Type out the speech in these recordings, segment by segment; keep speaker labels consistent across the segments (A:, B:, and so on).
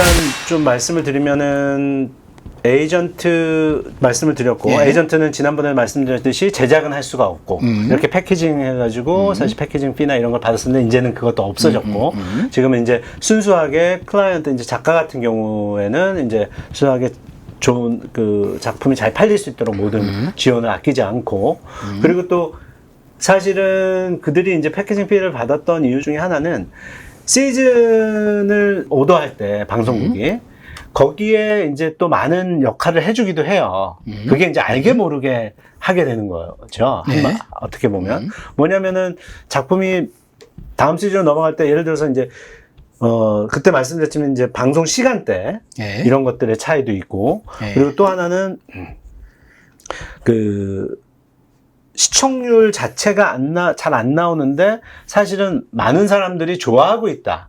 A: 일단 좀 말씀을 드리면은 에이전트 말씀을 드렸고,
B: 예.
A: 에이전트는 지난번에 말씀드렸듯이 제작은 할 수가 없고 이렇게 패키징 해가지고 사실 패키징 피나 이런 걸 받았었는데 이제는 그것도 없어졌고 지금은 이제 순수하게 클라이언트 이제 작가 같은 경우에는 이제 순수하게 좋은 그 작품이 잘 팔릴 수 있도록 모든 지원을 아끼지 않고 그리고 또 사실은 그들이 이제 패키징 피를 받았던 이유 중에 하나는 시즌을 오더할 때 방송국이 거기에 이제 또 많은 역할을 해주기도 해요. 그게 이제 알게 모르게 하게 되는 거죠.
B: 네.
A: 어떻게 보면. 뭐냐면은 작품이 다음 시즌으로 넘어갈 때 예를 들어서 이제, 그때 말씀드렸지만 이제 방송 시간대
B: 네.
A: 이런 것들의 차이도 있고
B: 네.
A: 그리고 또 하나는 그 시청률 자체가 잘 안 나오는데 사실은 많은 사람들이 좋아하고 있다.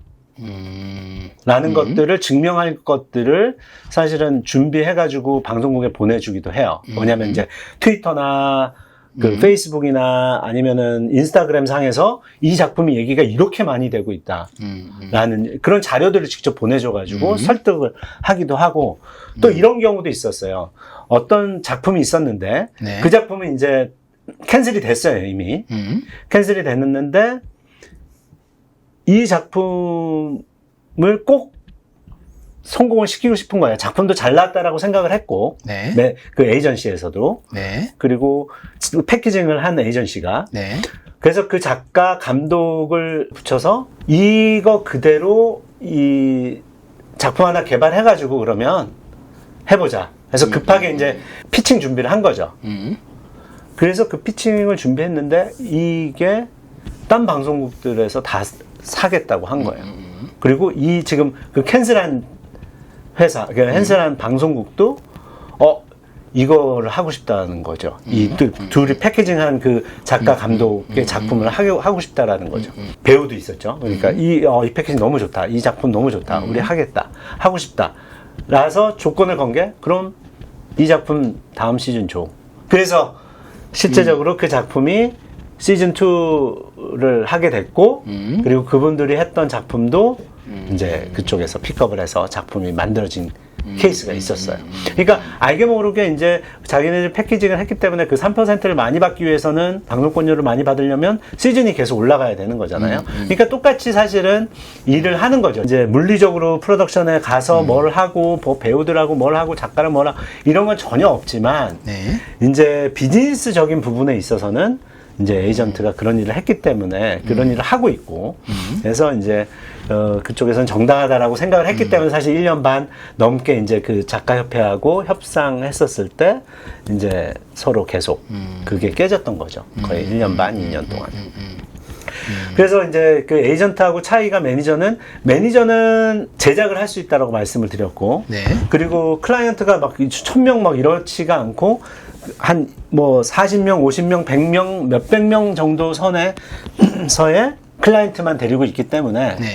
A: 라는 것들을 증명할 것들을 사실은 준비해가지고 방송국에 보내주기도 해요. 뭐냐면 이제 트위터나 그 페이스북이나 아니면은 인스타그램 상에서 이 작품이 얘기가 이렇게 많이 되고 있다. 라는 그런 자료들을 직접 보내줘가지고 설득을 하기도 하고 또 이런 경우도 있었어요. 어떤 작품이 있었는데
B: 네.
A: 그 작품은 이제 캔슬이 됐어요, 이미. 캔슬이 됐는데 이 작품을 꼭 성공을 시키고 싶은 거예요. 작품도 잘 나왔다라고 생각을 했고,
B: 네.
A: 그 에이전시에서도.
B: 네.
A: 그리고 패키징을 한 에이전시가.
B: 네.
A: 그래서 그 작가, 감독을 붙여서 이거 그대로 이 작품 하나 개발해가지고 그러면 해보자. 그래서 급하게 이제 피칭 준비를 한 거죠. 그래서 그 피칭을 준비했는데 이게 딴 방송국들에서 다 사겠다고 한 거예요. 그리고 이 지금 그 캔슬한 회사, 그러니까 캔슬한 방송국도 이거를 하고 싶다는 거죠. 이 둘이 패키징한 그 작가 감독의 작품을 하고 싶다라는 거죠. 배우도 있었죠. 그러니까 이 패키징 너무 좋다. 이 작품 너무 좋다. 우리 하겠다. 하고 싶다. 라서 조건을 건 게 그럼 이 작품 다음 시즌 줘. 그래서 실제적으로 그 작품이 시즌2를 하게 됐고, 그리고 그분들이 했던 작품도 이제 그쪽에서 픽업을 해서 작품이 만들어진 케이스가 있었어요. 그러니까 알게 모르게 이제 자기네들 패키징을 했기 때문에 그 3%를 많이 받기 위해서는 방송권료를 많이 받으려면 시즌이 계속 올라가야 되는 거잖아요. 그러니까 똑같이 사실은 일을 하는 거죠. 이제 물리적으로 프로덕션에 가서 뭘 하고, 뭐 배우들하고 뭘 하고, 작가를 뭘 하고, 이런 건 전혀 없지만,
B: 네.
A: 이제 비즈니스적인 부분에 있어서는 이제 에이전트가 그런 일을 했기 때문에 그런 일을 하고 있고 그래서 이제 그쪽에서는 정당하다라고 생각을 했기 때문에 사실 1년 반 넘게 이제 그 작가협회하고 협상했었을 때 이제 서로 계속 그게 깨졌던 거죠. 거의 1년 반, 2년 동안. 그래서 이제 그 에이전트하고 차이가 매니저는 제작을 할 수 있다라고 말씀을 드렸고
B: 네.
A: 그리고 클라이언트가 막 1000명 막 이렇지가 않고 한 뭐 40명, 50명, 100명, 몇백 명 정도 선에 서에 클라이언트만 데리고 있기 때문에
B: 네.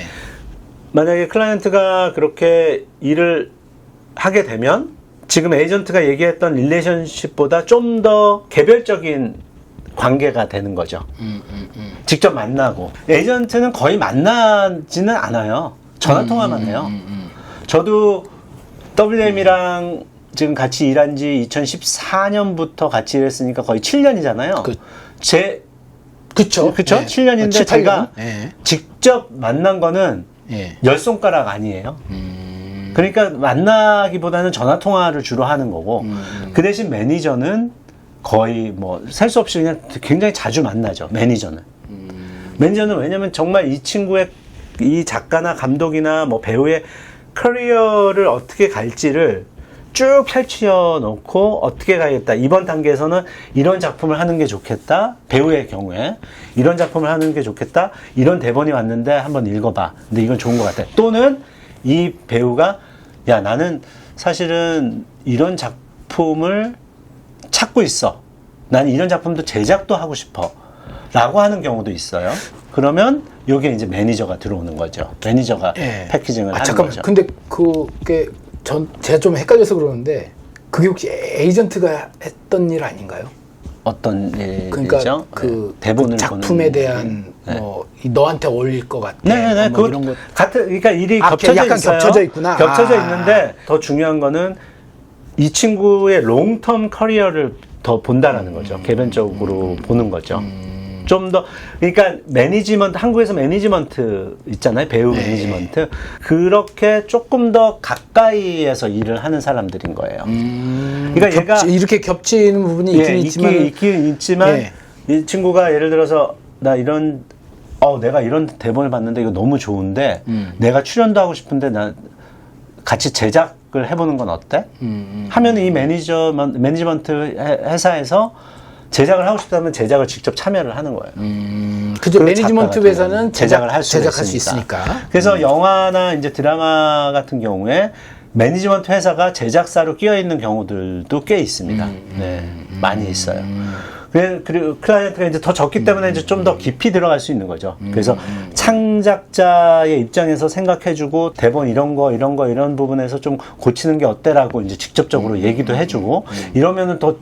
A: 만약에 클라이언트가 그렇게 일을 하게 되면 지금 에이전트가 얘기했던 릴레이션십보다 좀 더 개별적인 관계가 되는 거죠. 직접 만나고 에이전트는 거의 만나지는 않아요. 전화통화만 해요. 저도 WM이랑 지금 같이 일한 지 2014년부터 같이 일했으니까 거의 7년이잖아요.
B: 그쵸.
A: 그쵸?
B: 네.
A: 7년인데
B: 7, 8년.
A: 제가
B: 네.
A: 직접 만난 거는
B: 네.
A: 10손가락 아니에요. 그러니까 만나기보다는 전화통화를 주로 하는 거고 그 대신 매니저는 거의 뭐 셀 수 없이 그냥 굉장히 자주 만나죠. 매니저는 왜냐면 정말 이 친구의 이 작가나 감독이나 뭐 배우의 커리어를 어떻게 갈지를 쭉 펼쳐 놓고 어떻게 가겠다. 이번 단계에서는 이런 작품을 하는 게 좋겠다. 배우의 경우에 이런 작품을 하는 게 좋겠다. 이런 대본이 왔는데 한번 읽어봐. 근데 이건 좋은 것 같아. 또는 이 배우가 야 나는 사실은 이런 작품을 찾고 있어. 나는 이런 작품도 제작도 하고 싶어. 라고 하는 경우도 있어요. 그러면 요게 이제 매니저가 들어오는 거죠. 매니저가
B: 예.
A: 패키징을 하는
B: 잠깐만.
A: 거죠.
B: 근데 그게 제가 좀 헷갈려서 그러는데 그게 혹시 에이전트가 했던 일 아닌가요?
A: 어떤 일이죠?
B: 그러니까 그
A: 대본을
B: 작품에
A: 보는
B: 대한 뭐 너한테 어울릴 것 같아.
A: 네네네.
B: 뭐 이런 거.
A: 그러니까 일이
B: 아,
A: 겹쳐져
B: 약간
A: 있어요.
B: 겹쳐져 있구나.
A: 겹쳐져
B: 아.
A: 있는데 더 중요한 거는 이 친구의 롱텀 커리어를 더 본다라는 거죠. 개변적으로 보는 거죠. 좀 더 그러니까 매니지먼트 한국에서 매니지먼트 있잖아요. 배우
B: 네.
A: 매니지먼트 그렇게 조금 더 가까이에서 일을 하는 사람들인 거예요. 그러니까 얘가
B: 이렇게 겹치는 부분이 있긴 있지만
A: 있긴 있지만
B: 예.
A: 이 친구가 예를 들어서 나 이런 내가 이런 대본을 봤는데 이거 너무 좋은데 내가 출연도 하고 싶은데 나 같이 제작을 해보는 건 어때? 하면 이 매니지먼트 회사에서 제작을 하고 싶다면 제작을 직접 참여를 하는 거예요.
B: 그죠.
A: 그리고
B: 매니지먼트
A: 작가 같은
B: 회사는
A: 경우는 제작을 할 수
B: 제작할 수 있으니까.
A: 그래서 영화나 이제 드라마 같은 경우에 매니지먼트 회사가 제작사로 끼어 있는 경우들도 꽤 있습니다. 네, 많이 있어요. 그리고 클라이언트가 이제 더 적기 때문에 이제 좀 더 깊이 들어갈 수 있는 거죠. 그래서 창작자의 입장에서 생각해주고 대본 이런 부분에서 좀 고치는 게 어때라고 이제 직접적으로 얘기도 해주고 이러면은 더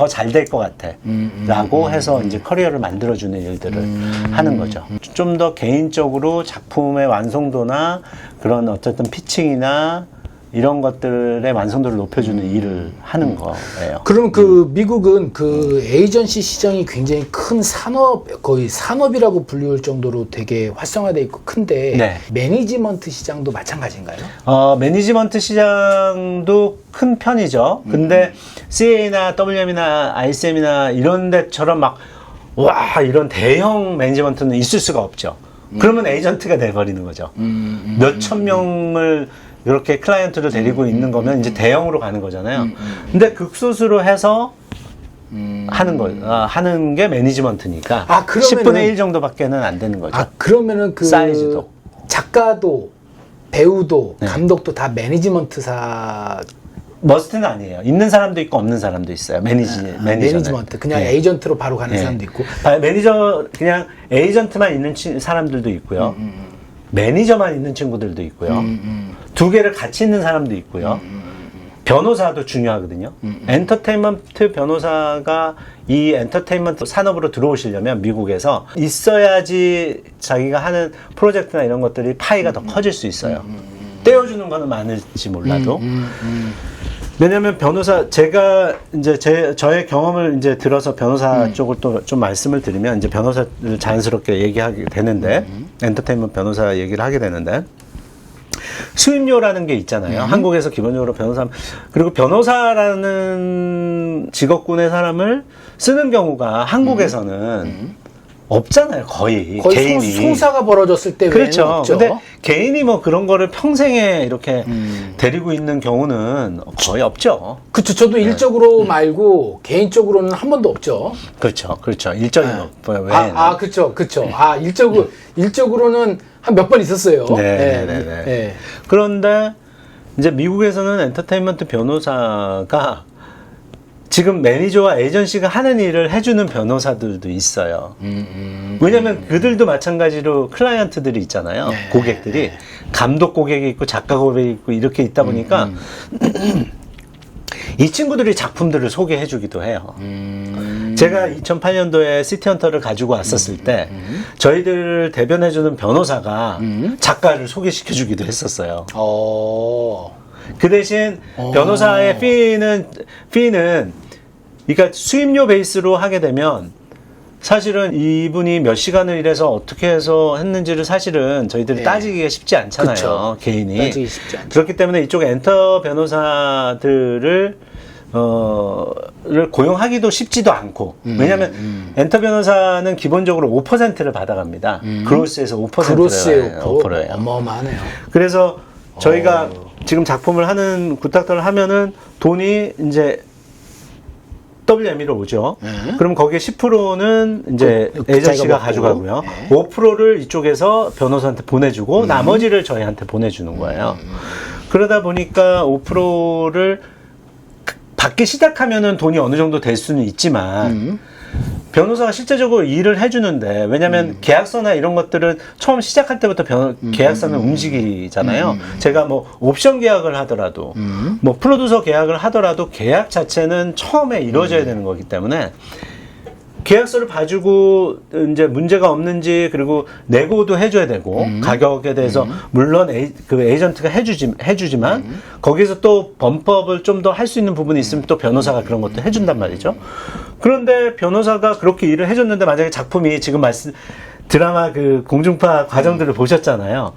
A: 잘 될 것 같아. 라고 해서 이제 커리어를 만들어주는 일들을 하는 거죠. 좀 더 개인적으로 작품의 완성도나 그런 어쨌든 피칭이나 이런 것들의 완성도를 높여주는 일을 하는 거예요.
B: 그러면 그 미국은 그 에이전시 시장이 굉장히 큰 거의 산업이라고 불리울 정도로 되게 활성화되어 있고 큰데
A: 네.
B: 매니지먼트 시장도 마찬가지인가요?
A: 매니지먼트 시장도 큰 편이죠. 근데 CA나 WM이나 ICM이나 이런 데처럼 이런 대형 매니지먼트는 있을 수가 없죠. 그러면 에이전트가 돼버리는 거죠. 몇천 명을 이렇게 클라이언트를 데리고 있는 거면 이제 대형으로 가는 거잖아요. 근데 극소수로 해서 하는 게 매니지먼트니까
B: 그러면은
A: 10분의 1 정도밖에는 안 되는 거죠.
B: 그러면은 그
A: 사이즈도.
B: 작가도 배우도
A: 네.
B: 감독도 다 매니지먼트사
A: 머스트는 아니에요. 있는 사람도 있고 없는 사람도 있어요.
B: 매니지먼트 그냥
A: 네.
B: 에이전트로 바로 가는
A: 네.
B: 사람도 있고
A: 그냥 에이전트만 있는 사람들도 있고요. 매니저만 있는 친구들도 있고요. 두 개를 같이 있는 사람도 있고요. 변호사도 중요하거든요. 엔터테인먼트 변호사가 이 엔터테인먼트 산업으로 들어오시려면 미국에서 있어야지 자기가 하는 프로젝트나 이런 것들이 파이가 더 커질 수 있어요. 떼어주는 거는 많을지 몰라도. 왜냐면 제가 이제 저의 경험을 이제 들어서 변호사 쪽을 또 좀 말씀을 드리면 이제 변호사를 자연스럽게 얘기하게 되는데 엔터테인먼트 변호사 얘기를 하게 되는데 수임료라는 게 있잖아요. 한국에서 기본적으로 그리고 변호사라는 직업군의 사람을 쓰는 경우가 한국에서는 없잖아요, 거의 개인이.
B: 송사가 벌어졌을 때 외에는
A: 그렇죠.
B: 없죠.
A: 근데 개인이 뭐 그런 거를 평생에 이렇게 데리고 있는 경우는 거의 없죠.
B: 그렇죠. 저도 일적으로 말고 개인적으로는 한 번도 없죠.
A: 그렇죠. 일적인 외에는.
B: 그렇죠. 일적으로는 한 몇 번 있었어요.
A: 네. 그런데 이제 미국에서는 엔터테인먼트 변호사가 지금 매니저와 에이전시가 하는 일을 해주는 변호사들도 있어요. 왜냐면 그들도 마찬가지로 클라이언트들이 있잖아요.
B: 네.
A: 고객들이. 감독 고객이 있고 작가 고객이 있고 이렇게 있다 보니까 이 친구들이 작품들을 소개해주기도 해요. 제가 2008년도에 시티헌터를 가지고 왔었을 때 저희들을 대변해주는 변호사가 작가를 소개시켜주기도 했었어요. 그 대신 변호사의 피는 그러니까 수임료 베이스로 하게 되면 사실은 이분이 몇 시간을 일해서 어떻게 해서 했는지를 사실은 저희들이 따지기가 쉽지 않잖아요.
B: 그쵸.
A: 개인이.
B: 따지기 쉽지 않죠.
A: 그렇기 때문에 이쪽 엔터 변호사들을 고용하기도 쉽지도 않고 왜냐하면 엔터 변호사는 기본적으로 5%를 받아갑니다. 그로스에서 5%를 해요.
B: 어마어마하네요.
A: 그래서 저희가 지금 작품을 하는 구탁들을 하면은 돈이 이제 WME로 오죠. 그럼 거기에 10%는 이제 에이전시가 가져가고요. 5%를 이쪽에서 변호사한테 보내주고 나머지를 저희한테 보내주는 거예요. 그러다 보니까 5%를 받기 시작하면은 돈이 어느 정도 될 수는 있지만 변호사가 실제적으로 일을 해주는데 왜냐하면 계약서나 이런 것들은 처음 시작할 때부터 계약서는 움직이잖아요. 제가 뭐 옵션 계약을 하더라도 뭐 프로듀서 계약을 하더라도 계약 자체는 처음에 이루어져야 되는 거기 때문에 계약서를 봐주고 이제 문제가 없는지 그리고 내고도 해줘야 되고 가격에 대해서 물론 그 에이전트가 해주지만 거기서 또 범법을 좀 더 할 수 있는 부분이 있으면 또 변호사가 그런 것도 해준단 말이죠. 그런데 변호사가 그렇게 일을 해줬는데 만약에 작품이 지금 드라마 그 공중파 과정들을 보셨잖아요.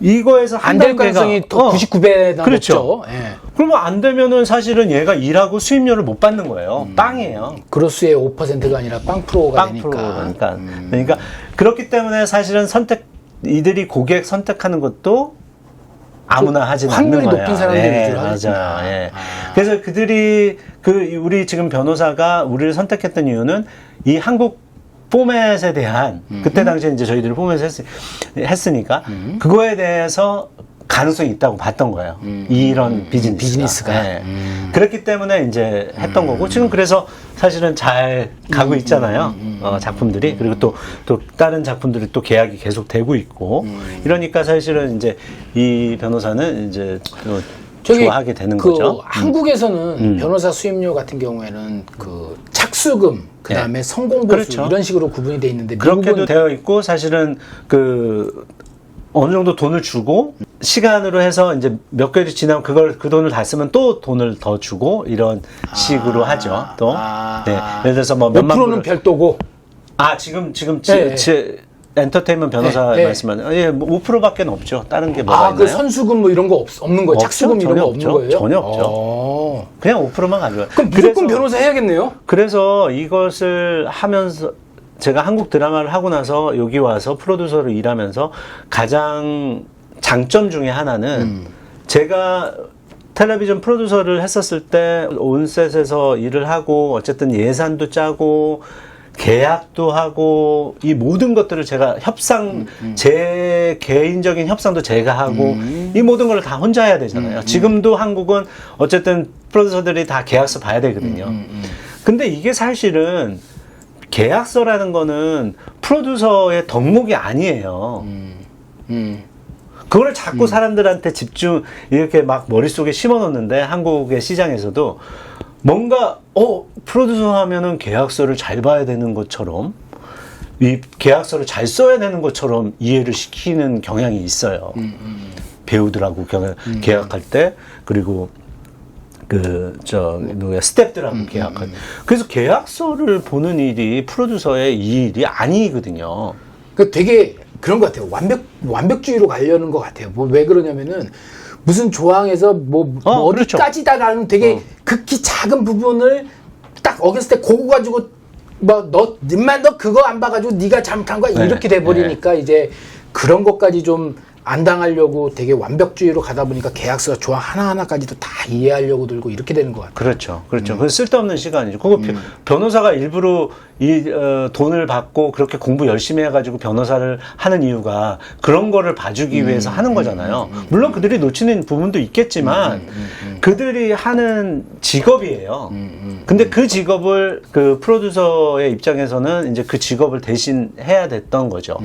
A: 이거에서
B: 안 될 가능성이 더 99배나
A: 그렇죠.
B: 높죠. 예.
A: 그러면 안 되면은 사실은 얘가 일하고 수입료를 못 받는 거예요. 빵이에요.
B: 그로스의 5%가 아니라 빵 프로가 되니까.
A: 그러니까. 그러니까 그렇기 때문에 사실은 이들이 고객 선택하는 것도 아무나 하진 않는 거예요.
B: 확률이 높은 사람들이
A: 예,
B: 위주로 하겠구나.
A: 맞아요. 예. 그래서 그들이 우리 지금 변호사가 우리를 선택했던 이유는 이 한국 포맷에 대한 그때 당시에 이제 저희들이 포맷을 했으니까 그거에 대해서 가능성이 있다고 봤던 거예요. 이런 비즈니스가. 예. 그렇기 때문에 이제 했던 거고 지금 그래서 사실은 잘 가고 있잖아요. 작품들이. 그리고 또 다른 작품들이 또 계약이 계속 되고 있고 이러니까 사실은 이제 이 변호사는 이제 좋아하게 되는 거죠.
B: 한국에서는 변호사 수임료 같은 경우에는 그 착수금 그다음에 성공보수
A: 그렇죠.
B: 이런 식으로 구분이 돼 있는데
A: 그렇게도 되어 있고 사실은 어느 정도 돈을 주고 시간으로 해서 이제 몇 개월이 지나면 그 돈을 다 쓰면 또 돈을 더 주고 이런 식으로 하죠. 또 네. 예를 들어서 뭐 몇만
B: 프로는 별도고.
A: 지금
B: 네.
A: 엔터테인먼트 변호사 말씀하는 뭐 5%밖에 없죠. 다른 게 뭐가 있나요?
B: 그 선수금 뭐 이런 거 없는 거예요? 착수금 이런 거 없는 거예요?
A: 전혀 없죠. 그냥 5%만 가져요.
B: 그럼 무조건 변호사 해야겠네요?
A: 그래서 이것을 하면서 제가 한국 드라마를 하고 나서 여기 와서 프로듀서로 일하면서 가장 장점 중에 하나는 제가 텔레비전 프로듀서를 했었을 때 온셋에서 일을 하고 어쨌든 예산도 짜고 계약도 하고 이 모든 것들을 제가 제 개인적인 협상도 제가 하고 이 모든 걸 다 혼자 해야 되잖아요. 지금도 한국은 어쨌든 프로듀서들이 다 계약서 봐야 되거든요. 근데 이게 사실은 계약서라는 거는 프로듀서의 덕목이 아니에요. 그걸 자꾸 사람들한테 이렇게 막 머릿속에 심어 놓는데 한국의 시장에서도 뭔가 프로듀서 하면은 계약서를 잘 봐야 되는 것처럼 이 계약서를 잘 써야 되는 것처럼 이해를 시키는 경향이 있어요. 배우들하고 계약할 때 그리고 스태프들하고 계약할 때 그래서 계약서를 보는 일이 프로듀서의 이 일이 아니거든요.
B: 되게 그런 것 같아요. 완벽주의로 가려는 것 같아요. 왜 그러냐면은 무슨 조항에서
A: 그렇죠.
B: 어디까지다라는 되게 극히 작은 부분을 딱 어겼을 때 그거 가지고 너 그거 안 봐가지고 네가 잘못한 거야 이렇게 돼버리니까 이제 그런 것까지 좀 안 당하려고 되게 완벽주의로 가다 보니까 계약서 조항 하나하나까지도 다 이해하려고 들고 이렇게 되는 것 같아요.
A: 그렇죠. 그건 쓸데없는 시간이죠. 그거 변호사가 일부러 돈을 받고 그렇게 공부 열심히 해가지고 변호사를 하는 이유가 그런 거를 봐주기 위해서 하는 거잖아요. 물론 그들이 놓치는 부분도 있겠지만 그들이 하는 직업이에요. 근데 그 직업을 그 프로듀서의 입장에서는 이제 그 직업을 대신 해야 됐던 거죠.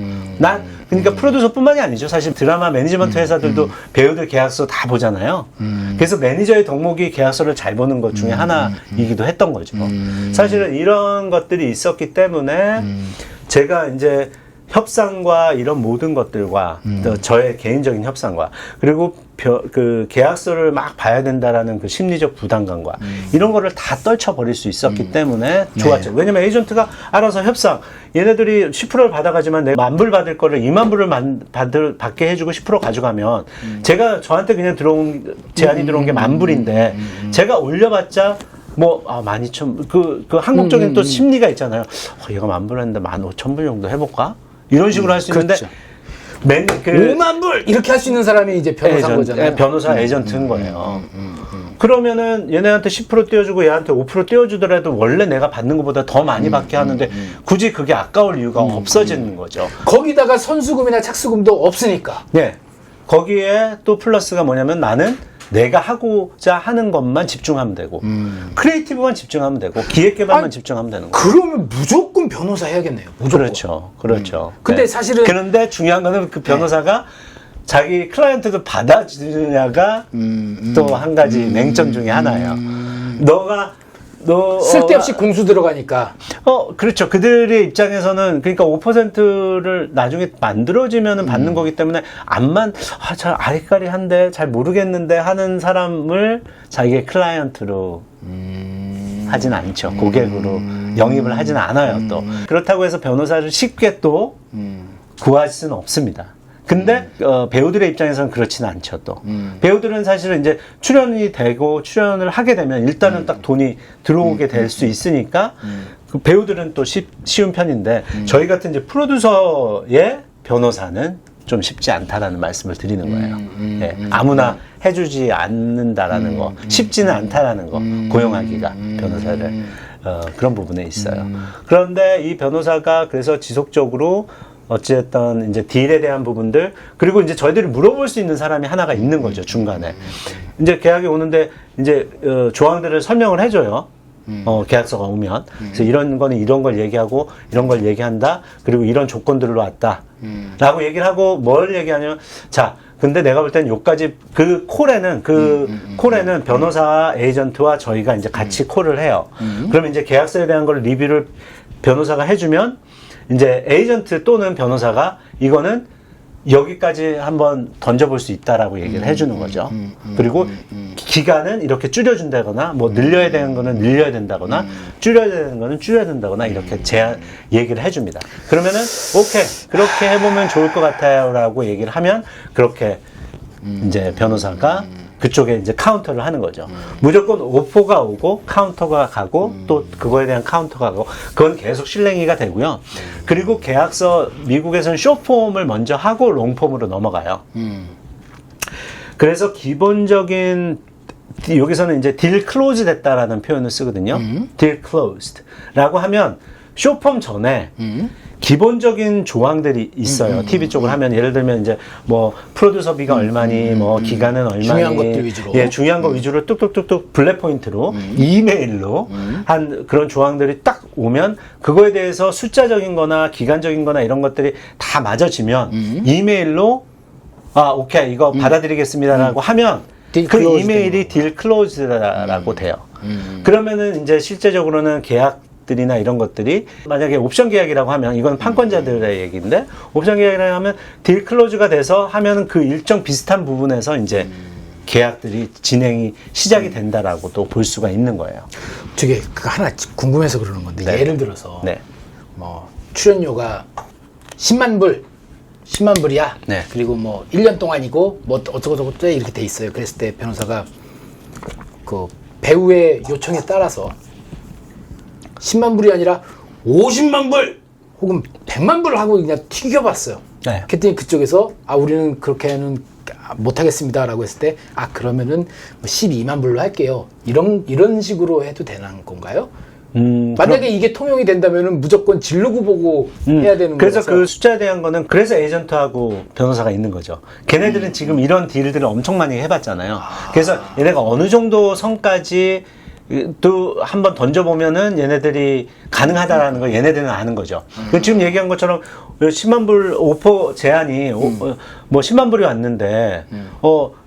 A: 그러니까 프로듀서뿐만이 아니죠. 사실 드라마 매니지먼트 회사들도 배우들 계약서 다 보잖아요. 그래서 매니저의 덕목이 계약서를 잘 보는 것 중에 하나이기도 했던 거죠. 사실은 이런 것들이 있었기 때문에 제가 이제 협상과 이런 모든 것들과 또 저의 개인적인 협상과 그리고 그 계약서를 막 봐야 된다라는 그 심리적 부담감과 이런 거를 다 떨쳐버릴 수 있었기 때문에 좋았죠. 왜냐면 에이전트가 알아서 협상 얘네들이 10%를 받아가지만 내가 10,000불 받을 거를 20,000불을 받게 해주고 10% 가져가면 제가 저한테 그냥 제안이 들어온 게 10,000불인데 제가 올려봤자 12,000, 한국적인 또 심리가 있잖아요. 얘가 10,000불 했는데 15,000불 정도 해볼까? 이런 식으로 할 수 있는데,
B: 그렇죠.
A: 50,000불!
B: 이렇게 할 수 있는 사람이 이제 변호사인 거잖아요.
A: 변호사 에이전트인 거예요. 그러면은 얘네한테 10% 떼어주고 얘한테 5% 떼어주더라도 원래 내가 받는 것보다 더 많이 받게 하는데 굳이 그게 아까울 이유가 없어지는 거죠.
B: 거기다가 선수금이나 착수금도 없으니까.
A: 네. 거기에 또 플러스가 뭐냐면 나는 내가 하고자 하는 것만 집중하면 되고 크리에이티브만 집중하면 되고 기획개발만 집중하면 되는 거예요.
B: 그러면 무조건 변호사 해야겠네요. 무조건.
A: 그렇죠.
B: 근데
A: 네.
B: 사실은
A: 그런데 중요한 거는 그 변호사가 자기 클라이언트도 받아주느냐가 또 한 가지 맹점 중에 하나예요. 너가
B: 쓸데없이 공수 들어가니까.
A: 그렇죠. 그들의 입장에서는 그러니까 5%를 나중에 만들어지면은 받는 거기 때문에 잘 아리까리한데 잘 모르겠는데 하는 사람을 자기의 클라이언트로 하진 않죠. 고객으로 영입을 하진 않아요. 또 그렇다고 해서 변호사를 쉽게 또 구할 수는 없습니다. 근데 배우들의 입장에서는 그렇지는 않죠. 또 배우들은 사실은 이제 출연이 되고 출연을 하게 되면 일단은 딱 돈이 들어오게 될 수 있으니까 그 배우들은 또 쉬운 편인데 저희 같은 이제 프로듀서의 변호사는 좀 쉽지 않다라는 말씀을 드리는 거예요. 예, 아무나 해주지 않는다라는 거, 쉽지는 않다라는 거, 고용하기가 변호사를 그런 부분에 있어요. 그런데 이 변호사가 그래서 지속적으로 어찌됐든 이제 딜에 대한 부분들 그리고 이제 저희들이 물어볼 수 있는 사람이 하나가 있는 거죠 중간에 이제 계약이 오는데 이제 조항들을 설명을 해줘요. 계약서가 오면 그래서 이런 거는 이런 걸 얘기하고 이런 걸 얘기한다 그리고 이런 조건들로 왔다 라고 얘기를 하고 뭘 얘기하냐면 자 근데 내가 볼 때는 요까지 그 콜에는 변호사 에이전트와 저희가 이제 같이 콜을 해요. 그러면 이제 계약서에 대한 걸 리뷰를 변호사가 해주면 이제 에이전트 또는 변호사가 이거는 여기까지 한번 던져볼 수 있다라고 얘기를 해주는 거죠. 그리고 기간은 이렇게 줄여준다거나 뭐 늘려야 되는 거는 늘려야 된다거나 줄여야 되는 거는 줄여야 된다거나 이렇게 얘기를 해줍니다. 그러면은 오케이 그렇게 해보면 좋을 것 같아요라고 얘기를 하면 그렇게 이제 변호사가 그쪽에 이제 카운터를 하는 거죠. 무조건 오퍼가 오고 카운터가 가고 또 그거에 대한 카운터가 가고 그건 계속 실행이가 되고요. 그리고 계약서 미국에서는 숏폼을 먼저 하고 롱폼으로 넘어가요. 그래서 기본적인 여기서는 이제 딜 클로즈 됐다라는 표현을 쓰거든요. 딜 클로즈드라고 하면 숏폼 전에 기본적인 조항들이 있어요. TV 쪽을 하면 예를 들면 이제 뭐 프로듀서비가 얼마니, 뭐 기간은 얼마니,
B: 중요한 것들 위주로,
A: 예, 중요한 거 위주로 뚝뚝뚝뚝 블랙 포인트로 이메일로 한 그런 조항들이 딱 오면 그거에 대해서 숫자적인거나 기간적인거나 이런 것들이 다 맞아지면 이메일로 오케이 이거 받아들이겠습니다라고 하면 그 이메일이 딜 클로즈라고 돼요. 그러면은 이제 실제적으로는 계약들이나 이런 것들이 만약에 옵션 계약이라고 하면 이건 판권자들의 얘기인데 옵션 계약이라고 하면 딜 클로즈가 돼서 하면은 그 일정 비슷한 부분에서 이제 계약들이 진행이 시작이 된다라고도 볼 수가 있는 거예요.
B: 저게 그 하나 궁금해서 그러는 건데
A: 네.
B: 예를 들어서
A: 네.
B: 뭐 출연료가 10만 불이야.
A: 네.
B: 그리고 뭐 1년 동안이고 뭐 어쩌고저쩌고 이렇게 돼 있어요. 그랬을 때 변호사가 그 배우의 요청에 따라서 10만 불이 아니라 50만 불 혹은 100만 불 하고 그냥 튀겨봤어요.
A: 네.
B: 그랬더니 그쪽에서 우리는 그렇게는 못하겠습니다라고 했을 때 그러면은 12만 불로 할게요. 이런 식으로 해도 되는 건가요? 만약에 이게 통용이 된다면은 무조건 진로구 보고 해야 되는 거라서.
A: 그래서 그 숫자에 대한 거는 그래서 에이전트하고 변호사가 있는 거죠. 걔네들은 지금 이런 딜들을 엄청 많이 해봤잖아요. 그래서 얘네가 어느 정도 선까지 또 한번 던져보면은 얘네들이 가능하다라는 걸 얘네들은 아는 거죠. 지금 얘기한 것처럼 10만 불 오퍼 제한이 뭐 10만 불이 왔는데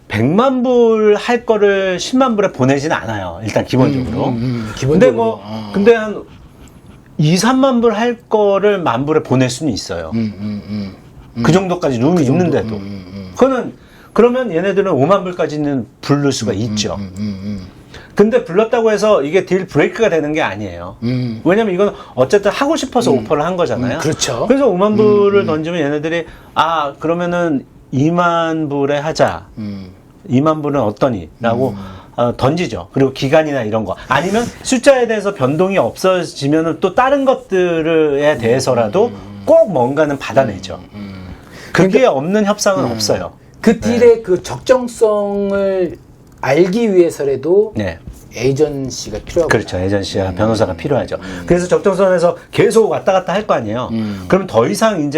A: 100만 불 할 거를 10만 불에 보내지는 않아요. 일단 기본적으로.
B: 기본적으로.
A: 근데 한 2, 3만 불 할 거를 만 불에 보낼 수는 있어요. 그 정도까지 룸이 있는데도. 그러면 얘네들은 5만 불까지는 부를 수가 있죠. 근데 불렀다고 해서 이게 딜 브레이크가 되는 게 아니에요. 왜냐면 이건 어쨌든 하고 싶어서 오퍼를 한 거잖아요.
B: 그렇죠.
A: 그래서 5만 불을 던지면 얘네들이 그러면은 2만 불에 하자. 2만 불은 어떠니? 라고 던지죠. 그리고 기간이나 이런 거. 아니면 숫자에 대해서 변동이 없어지면은 또 다른 것들에 대해서라도 꼭 뭔가는 받아내죠. 그게 없는 협상은 없어요.
B: 그 딜의 그 적정성을 알기 위해서라도
A: 네.
B: 에이전시가 필요하고.
A: 그렇죠. 에이전시와 변호사가 필요하죠. 그래서 적정선에서 계속 왔다 갔다 할 거 아니에요. 그럼 더 이상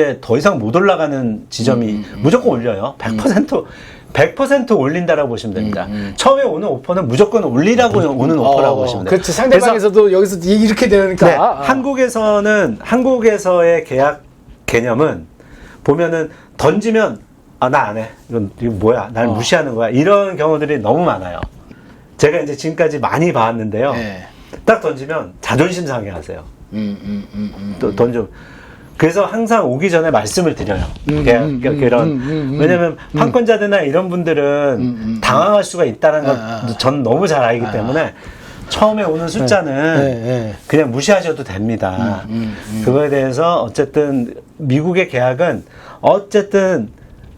A: 못 올라가는 지점이 무조건 올려요. 100% 올린다라고 보시면 됩니다. 처음에 오는 오퍼는 무조건 올리라고 오는 오퍼라고 보시면 돼요.
B: 그렇죠. 상대방에서도 여기서 이렇게 되니까.
A: 네, 한국에서의 계약 개념은 보면은 던지면 나 안 해. 이거 뭐야? 날 무시하는 거야. 이런 경우들이 너무 많아요. 제가 이제 지금까지 많이 봐왔는데요.
B: 네.
A: 딱 던지면 자존심 상해 하세요. 또 던져. 그래서 항상 오기 전에 말씀을 드려요. 왜냐면 판권자들이나 이런 분들은 당황할 수가 있다는 걸 전 너무 잘 알기 때문에 처음에 오는 숫자는 그냥 무시하셔도 됩니다. 그거에 대해서 어쨌든 미국의 계약은 어쨌든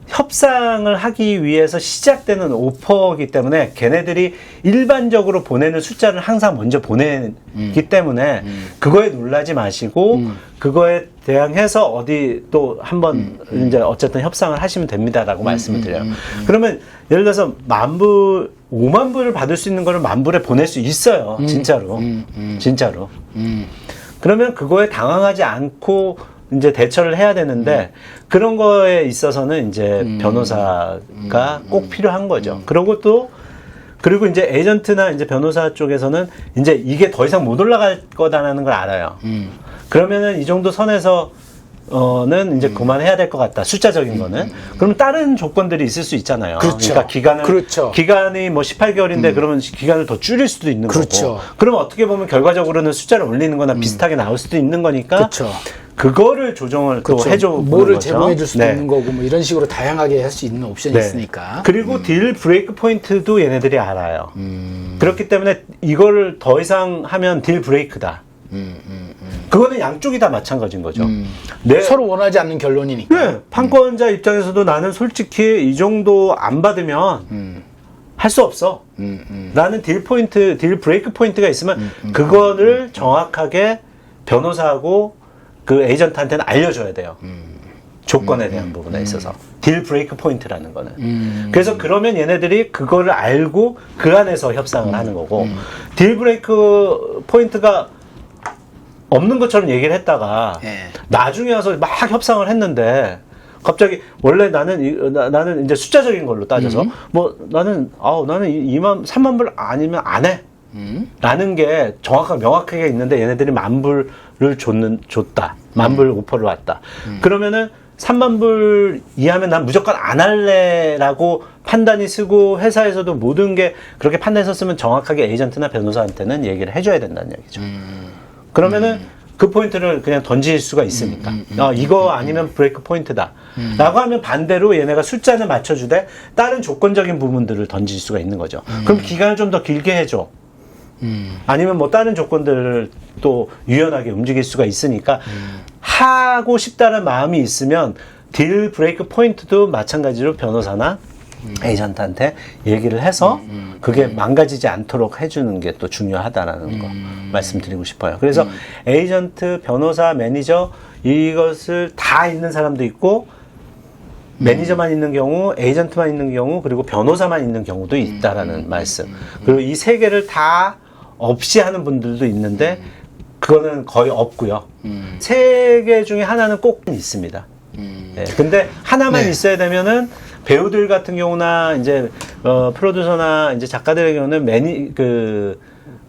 A: 협상을 하기 위해서 시작되는 오퍼이기 때문에 걔네들이 일반적으로 보내는 숫자를 항상 먼저 보내기 때문에 그거에 놀라지 마시고 그거에 대항해서 어디 또 한번 이제 어쨌든 협상을 하시면 됩니다라고 말씀을 드려요. 그러면 예를 들어서 10,000불, 50,000불을 받을 수 있는 거를 10,000불에 보낼 수 있어요. 진짜로. 진짜로. 그러면 그거에 당황하지 않고 이제 대처를 해야 되는데 그런 거에 있어서는 이제 변호사가 꼭 필요한 거죠. 그리고 이제 에이전트나 이제 변호사 쪽에서는 이제 이게 더 이상 못 올라갈 거다라는 걸 알아요. 그러면은 이 정도 선에서 는 이제 그만해야 될 것 같다. 숫자적인 거는. 그러면 다른 조건들이 있을 수 있잖아요.
B: 그렇죠.
A: 그러니까
B: 그렇죠.
A: 기간이 뭐 18개월인데 그러면 기간을 더 줄일 수도 있는
B: 그렇죠.
A: 거고. 그러면 어떻게 보면 결과적으로는 숫자를 올리는 거나 비슷하게 나올 수도 있는 거니까.
B: 그렇죠.
A: 그거를 조정을 또 해줘 보는
B: 뭐를
A: 거죠.
B: 제공해 줄 수도
A: 네.
B: 있는 거고 뭐 이런 식으로 다양하게 할 수 있는 옵션이 있으니까.
A: 그리고 딜 브레이크 포인트도 얘네들이 알아요. 그렇기 때문에 이거를 더 이상 하면 딜 브레이크다. 그거는 양쪽이 다 마찬가지인 거죠.
B: 서로 원하지 않는 결론이니까.
A: 네, 판권자 입장에서도 나는 솔직히 이 정도 안 받으면 할 수 없어. 라는 딜 브레이크 포인트가 있으면 그거를 정확하게 변호사하고 그 에이전트한테는 알려줘야 돼요. 조건에 대한 부분에 있어서. 딜 브레이크 포인트라는 거는. 그래서 그러면 얘네들이 그거를 알고 그 안에서 협상을 하는 거고, 딜 브레이크 포인트가 없는 것처럼 얘기를 했다가 나중에 와서 막 협상을 했는데 갑자기 원래 나는 이제 숫자적인 걸로 따져서 뭐 나는 3만 불 아니면 안 해. 라는 게 정확하게 명확하게 있는데 얘네들이 10,000불을 줬다. 10,000불 오퍼를 왔다. 그러면은 30,000불 이하면 난 무조건 안 할래라고 판단이 쓰고 회사에서도 모든 게 그렇게 판단했었으면 정확하게 에이전트나 변호사한테는 얘기를 해줘야 된다는 얘기죠. 그러면은 그 포인트를 그냥 던질 수가 있으니까. 이거 아니면 브레이크 포인트다. 라고 하면 반대로 얘네가 숫자는 맞춰주되 다른 조건적인 부분들을 던질 수가 있는 거죠. 그럼 기간을 좀 더 길게 해줘. 아니면 뭐 다른 조건들을 또 유연하게 움직일 수가 있으니까 하고 싶다는 마음이 있으면 딜 브레이크 포인트도 마찬가지로 변호사나 에이전트한테 얘기를 해서 그게 망가지지 않도록 해주는 게 또 중요하다라는 거 말씀드리고 싶어요. 그래서 에이전트, 변호사, 매니저 이것을 다 있는 사람도 있고 매니저만 있는 경우, 에이전트만 있는 경우, 그리고 변호사만 있는 경우도 있다라는 말씀. 그리고 이 세 개를 다 없이 하는 분들도 있는데 그거는 거의 없고요. 세 개 중에 하나는 꼭 있습니다. 네. 근데 하나만 있어야 되면은 배우들 같은 경우나 이제 프로듀서나 이제 작가들의 경우는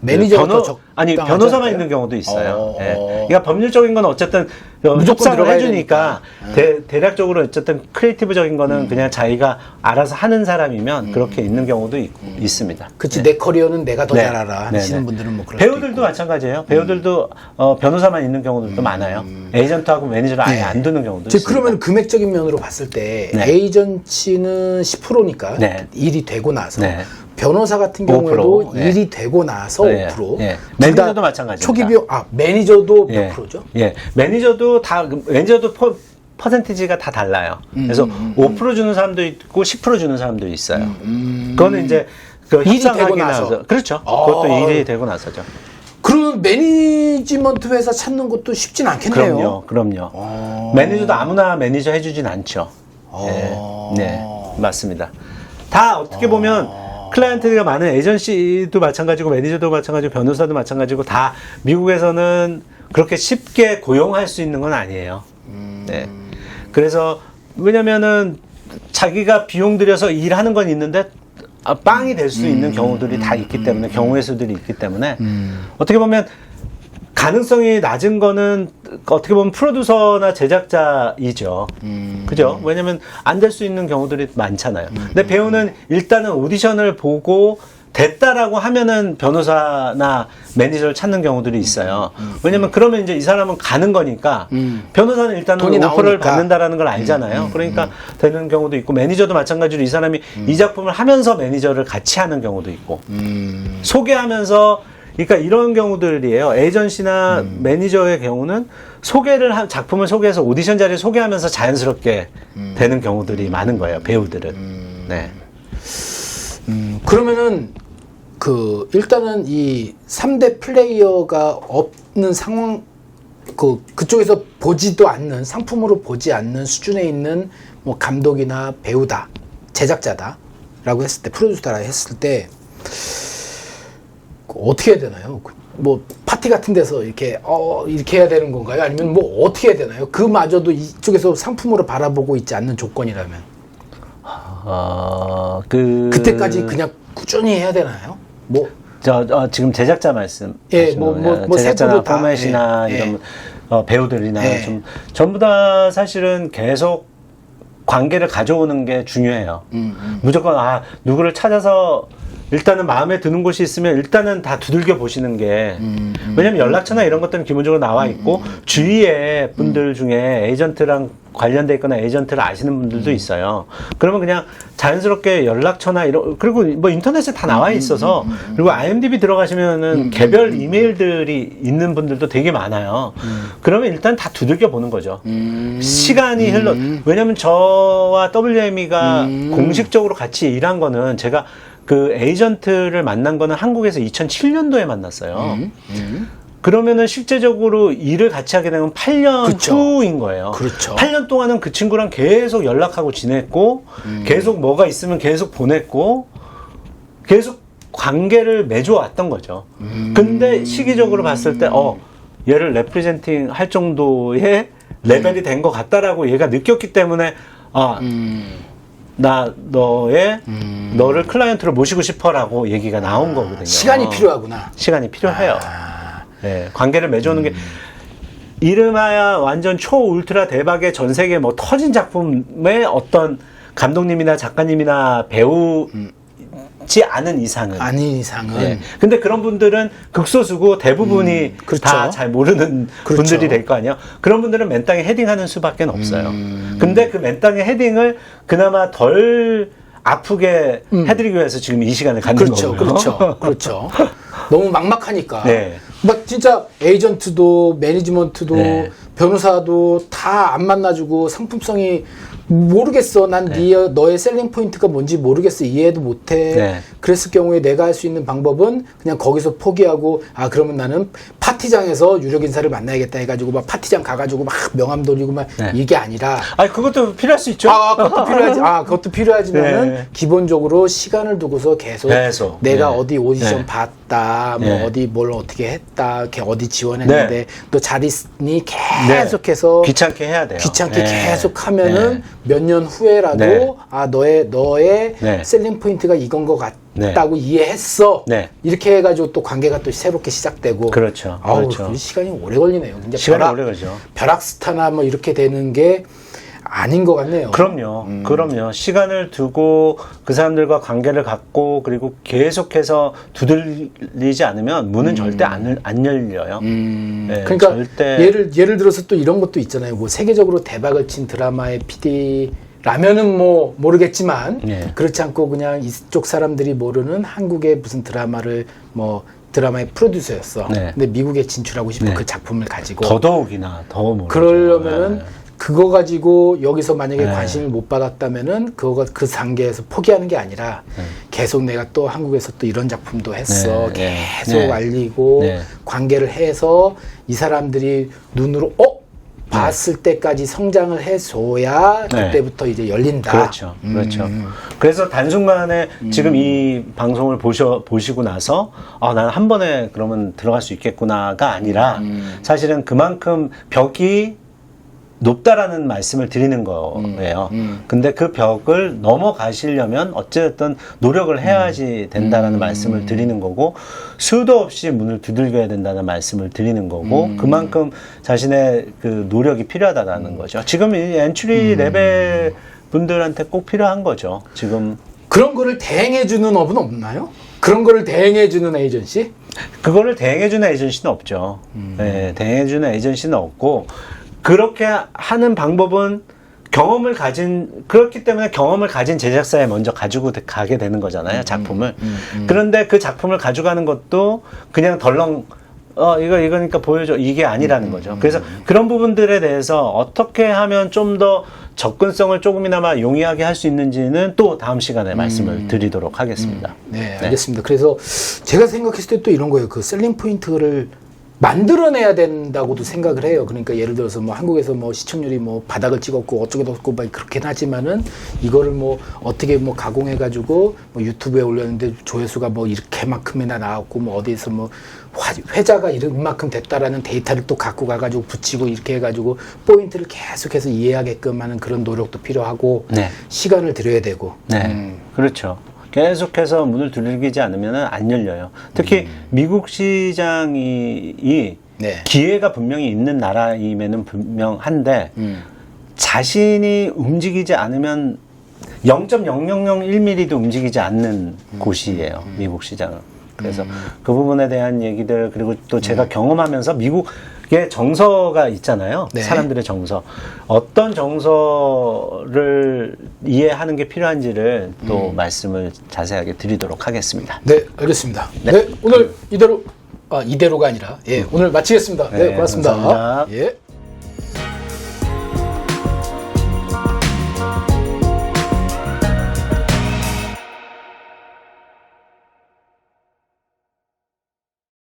B: 매니저부터
A: 변호사만 있는 경우도 있어요. 그러니까 법률적인 건 어쨌든 협상을 해주니까 대략적으로 어쨌든 크리에이티브적인 거는 그냥 자기가 알아서 하는 사람이면 그렇게 있는 경우도 있습니다.
B: 그치, 내 커리어는 내가 더 잘 알아 하시는 분들은 뭐 그럴 수도
A: 배우들도
B: 있고.
A: 마찬가지예요. 배우들도 변호사만 있는 경우들도 많아요. 에이전트하고 매니저를 아예 안 두는 경우도 있습니다.
B: 그러면 금액적인 면으로 봤을 때 에이전시는 10%니까 일이 되고 나서 변호사 같은 경우에도
A: 5%,
B: 일이 되고 나서 5%.
A: 매니저도 마찬가지입니다.
B: 초기 비용, 매니저도 몇 프로죠?
A: 매니저도 퍼센티지가 다 달라요. 그래서 5% 주는 사람도 있고 10% 주는 사람도 있어요. 그거는 이제 그
B: 일이 되고
A: 협상하기
B: 나서.
A: 그렇죠. 그것도 일이 되고 나서죠.
B: 그러면 매니지먼트 회사 찾는 것도 쉽진 않겠네요.
A: 그럼요. 매니저도 아무나 매니저 해주진 않죠. 네, 맞습니다. 다 어떻게 보면 클라이언트가 많은 에이전시도 마찬가지고 매니저도 마찬가지고 변호사도 마찬가지고 다 미국에서는 그렇게 쉽게 고용할 수 있는 건 아니에요. 네. 그래서 왜냐면은 자기가 비용 들여서 일하는 건 있는데 빵이 될 수 있는 경우들이 다 있기 때문에 경우의 수들이 있기 때문에 어떻게 보면 가능성이 낮은 거는 어떻게 보면 프로듀서나 제작자이죠. 그죠? 왜냐면 안 될 수 있는 경우들이 많잖아요. 근데 배우는 일단은 오디션을 보고 됐다라고 하면은 변호사나 매니저를 찾는 경우들이 있어요. 왜냐면 그러면 이제 이 사람은 가는 거니까 변호사는 일단은
B: 돈이
A: 오퍼를
B: 나오니까.
A: 받는다라는 걸 알잖아요. 그러니까 되는 경우도 있고 매니저도 마찬가지로 이 사람이 이 작품을 하면서 매니저를 같이 하는 경우도 있고 소개하면서 그러니까 이런 경우들이에요. 에이전시나 매니저의 경우는 작품을 소개해서 오디션 자리에 소개하면서 자연스럽게 되는 경우들이 많은 거예요. 배우들은. 네.
B: 그러면은 일단은 이 3대 플레이어가 없는 상황 그쪽에서 보지도 않는 상품으로 보지 않는 수준에 있는 뭐 감독이나 배우다, 제작자다라고 했을 때 프로듀서라 했을 때 어떻게 해야 되나요? 뭐 파티 같은 데서 이렇게 해야 되는 건가요? 아니면 뭐 어떻게 해야 되나요? 그마저도 이쪽에서 상품으로 바라보고 있지 않는 조건이라면 그때까지 그냥 꾸준히 해야 되나요? 뭐
A: 지금 제작자 말씀.
B: 예,
A: 제작자나
B: 세부로 다,
A: 포맷이나
B: 예,
A: 이런 배우들이나
B: 예.
A: 좀 전부 다 사실은 계속 관계를 가져오는 게 중요해요. 무조건 누구를 찾아서 일단은 마음에 드는 곳이 있으면 일단은 다 두들겨 보시는 게 왜냐면 연락처나 이런 것들은 기본적으로 나와 있고 주위에 분들 중에 에이전트랑 관련돼 있거나 에이전트를 아시는 분들도 있어요. 그러면 그냥 자연스럽게 연락처나 그리고 뭐 인터넷에 다 나와 있어서 그리고 IMDb 들어가시면은 개별 이메일들이 있는 분들도 되게 많아요. 그러면 일단 다 두들겨 보는 거죠. 시간이 왜냐면 저와 WME가 공식적으로 같이 일한 거는 제가 그 에이전트를 만난 거는 한국에서 2007년도에 만났어요. 그러면은 실제적으로 일을 같이 하게 되면 8년
B: 그렇죠.
A: 후인 거예요.
B: 그렇죠.
A: 8년 동안은 그 친구랑 계속 연락하고 지냈고, 계속 뭐가 있으면 계속 보냈고, 계속 관계를 맺어왔던 거죠. 근데 시기적으로 봤을 때, 얘를 레프리젠팅 할 정도의 레벨이 된 것 같다라고 얘가 느꼈기 때문에, 너를 클라이언트로 모시고 싶어라고 얘기가 나온 거거든요.
B: 시간이 필요하구나.
A: 시간이 필요해요. 네, 관계를 맺어오는 게 이름하여 완전 초 울트라 대박의 전 세계 뭐 터진 작품의 어떤 감독님이나 작가님이나 배우지 않은 이상은. 네. 근데 그런 분들은 극소수고 대부분이
B: 그렇죠.
A: 다 잘 모르는
B: 그렇죠.
A: 분들이 될 거 아니에요. 그런 분들은 맨땅에 헤딩하는 수밖에 없어요. 근데 그 맨땅에 헤딩을 그나마 덜 아프게 해드리기 위해서 지금 이 시간을 갖는 거고요.
B: 그렇죠. 너무 막막하니까.
A: 네.
B: 막 진짜 에이전트도 매니지먼트도
A: 네.
B: 변호사도 다 안 만나주고 상품성이 모르겠어. 난 너의 셀링 포인트가 뭔지 모르겠어. 이해도 못해.
A: 네.
B: 그랬을 경우에 내가 할 수 있는 방법은 그냥 거기서 포기하고 그러면 나는 파티장에서 유력 인사를 만나야겠다 해가지고 막 파티장 가가지고 막 명함 돌리고 막 이게 아니라.
A: 그것도 필요할 수 있죠.
B: 그것도 필요하지. 그것도 필요하지만은
A: 네.
B: 기본적으로 시간을 두고서 계속 내가 어디 오디션 봤다, 뭐 어디 뭘 어떻게 했다, 이렇게 어디 지원했는데 너 잘 있니? 계속해서
A: 귀찮게 해야 돼요.
B: 귀찮게 계속 하면은 몇 년 후에라도 너의 셀링 포인트가 이건 것 같다고 이해했어. 이렇게 해가지고 또 관계가 또 새롭게 시작되고.
A: 그렇죠. 그렇죠.
B: 시간이 오래 걸리네요. 진짜
A: 시간이 오래 걸리죠.
B: 벼락스타나 뭐 이렇게 되는 게 아닌 것 같네요.
A: 그럼요. 시간을 두고 그 사람들과 관계를 갖고 그리고 계속해서 두들리지 않으면 문은 절대 안 열려요. 네,
B: 그러니까
A: 절대.
B: 예를 들어서 또 이런 것도 있잖아요. 뭐 세계적으로 대박을 친 드라마의 PD라면은 뭐 모르겠지만 그렇지 않고 그냥 이쪽 사람들이 모르는 한국의 무슨 드라마의 프로듀서였어. 근데 미국에 진출하고 싶은 그 작품을 가지고
A: 더더욱이나 더 모르죠.
B: 그러려면은 그거 가지고 여기서 만약에 관심을 못 받았다면은 그 단계에서 포기하는 게 아니라 계속 내가 또 한국에서 또 이런 작품도 했어. 계속 알리고 관계를 해서 이 사람들이 눈으로 봤을 때까지 성장을 해줘야 그때부터 이제 열린다.
A: 그렇죠. 그래서 단순간에 지금 이 방송을 보시고 나서 나는 한 번에 그러면 들어갈 수 있겠구나가 아니라 사실은 그만큼 벽이 높다라는 말씀을 드리는 거예요. 근데 그 벽을 넘어가시려면 어쨌든 노력을 해야지 된다라는 말씀을 드리는 거고 수도 없이 문을 두들겨야 된다는 말씀을 드리는 거고 그만큼 자신의 그 노력이 필요하다라는 거죠. 지금 이 엔트리 레벨 분들한테 꼭 필요한 거죠. 지금
B: 그런 거를 대행해 주는 업은 없나요? 그런 거를 대행해주는 에이전시?
A: 그거를 대행해주는 에이전시는 없죠. 네, 대행해주는 에이전시는 없고, 그렇게 하는 방법은 그렇기 때문에 경험을 가진 제작사에 먼저 가지고 가게 되는 거잖아요, 작품을. 그런데 그 작품을 가져가는 것도 그냥 덜렁, 이거니까 보여줘. 이게 아니라는 거죠. 그래서 그런 부분들에 대해서 어떻게 하면 좀 더 접근성을 조금이나마 용이하게 할 수 있는지는 또 다음 시간에 말씀을 드리도록 하겠습니다.
B: 네, 알겠습니다. 그래서 제가 생각했을 때 또 이런 거예요. 그 셀링 포인트를 만들어내야 된다고도 생각을 해요. 그러니까 예를 들어서 뭐 한국에서 뭐 시청률이 뭐 바닥을 찍었고 어쩌고저쩌고 막 그렇긴 하지만은 이거를 뭐 어떻게 뭐 가공해가지고 뭐 유튜브에 올렸는데 조회수가 뭐 이렇게만큼이나 나왔고 뭐 어디에서 뭐 회자가 이만큼 됐다라는 데이터를 또 갖고 가가지고 붙이고 이렇게 해가지고 포인트를 계속해서 이해하게끔 하는 그런 노력도 필요하고
A: 네.
B: 시간을 들여야 되고.
A: 네, 그렇죠. 계속해서 문을 두들기지 않으면 안 열려요. 특히 미국 시장이
B: 네.
A: 기회가 분명히 있는 나라임에는 분명한데 자신이 움직이지 않으면 0.0001mm도 움직이지 않는 곳이에요. 미국 시장은. 그래서 그 부분에 대한 얘기들, 그리고 또 제가 경험하면서 미국의 정서가 있잖아요.
B: 네.
A: 사람들의 정서. 어떤 정서를 이해하는 게 필요한지를 또 말씀을 자세하게 드리도록 하겠습니다.
B: 네, 알겠습니다. 네, 오늘 이대로가 아니라, 오늘 마치겠습니다. 네,
A: 네,
B: 고맙습니다.
A: 감사합니다.
B: 예.